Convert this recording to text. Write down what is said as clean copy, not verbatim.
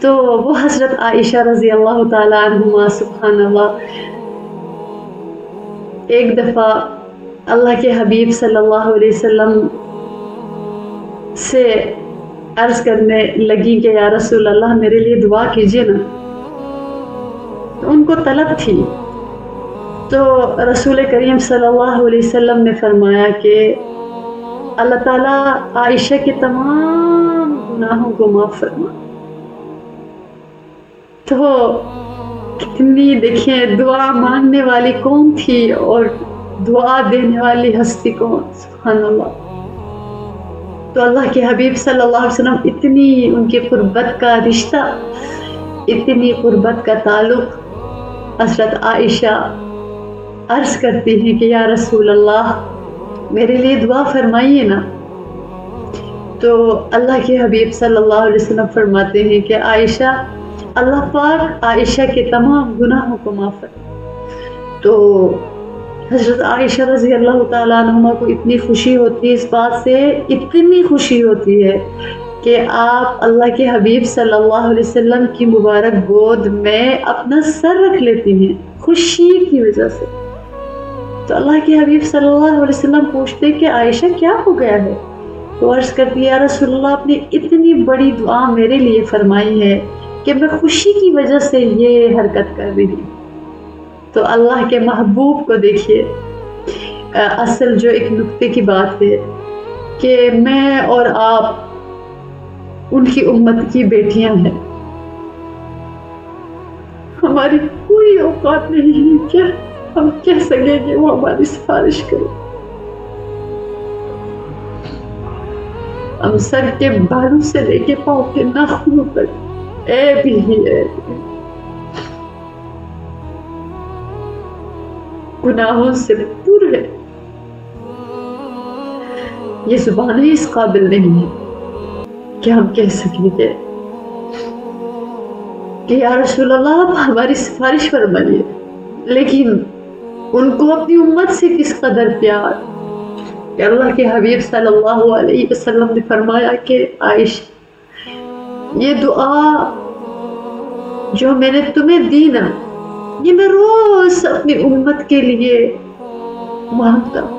تو وہ حضرت عائشہ رضی اللہ تعالیٰ عنہما سبحان اللہ ایک دفعہ اللہ کے حبیب صلی اللہ علیہ وسلم سے عرض کرنے لگی کہ یا رسول اللہ میرے لیے دعا کیجیے نا. تو ان کو طلب تھی. تو رسول کریم صلی اللہ علیہ وسلم نے فرمایا کہ اللہ تعالیٰ عائشہ کے تمام گناہوں کو معاف فرما. تو کتنی دیکھیں دعا مانگنے والی کون تھی اور دعا دینے والی ہستی کون, سبحان اللہ. تو اللہ کے حبیب صلی اللہ علیہ وسلم اتنی ان کے قربت کا رشتہ, اتنی قربت کا تعلق, حضرت عائشہ عرض کرتی ہیں کہ یا رسول اللہ میرے لیے دعا فرمائیے نا. تو اللہ کے حبیب صلی اللہ علیہ وسلم فرماتے ہیں کہ عائشہ, اللہ پاک عائشہ کے تمام گناہوں کو معاف کرے. تو حضرت عائشہ رضی اللہ تعالیٰ عنہما کو اتنی خوشی ہوتی ہے اس بات سے, اتنی خوشی ہوتی ہے کہ آپ اللہ کے حبیب صلی اللہ علیہ وسلم کی مبارک گود میں اپنا سر رکھ لیتی ہیں خوشی کی وجہ سے. تو اللہ کے حبیب صلی اللہ علیہ وسلم پوچھتے کہ عائشہ کیا ہو گیا ہے؟ تو عرض کرتی ہے یا رسول اللہ آپ نے اتنی بڑی دعا میرے لیے فرمائی ہے کہ میں خوشی کی وجہ سے یہ حرکت کر رہی ہوں. تو اللہ کے محبوب کو دیکھیے, اصل جو ایک نقطے کی بات ہے کہ میں اور آپ ان کی امت کی بیٹیاں ہیں, ہماری کوئی اوقات نہیں ہے کیا ہم کہہ سکیں کہ وہ ہماری سفارش کرے. ہم سر کے بالوں سے لے کے پاؤں کے ناخنوں تک عیب ہی عیب, گناہوں سے پر ہے. یہ زبان ہی اس قابل نہیں ہے کہ ہم کہہ سکیں کہ یا رسول اللہ آپ ہماری سفارش فرمائیے. لیکن ان کو اپنی امت سے کس قدر پیار کہ اللہ کے حبیب صلی اللہ علیہ وسلم نے فرمایا کہ عائشہ یہ دعا جو میں نے تمہیں دی نا, یہ میں روز اپنی امت کے لیے مانگتا ہوں.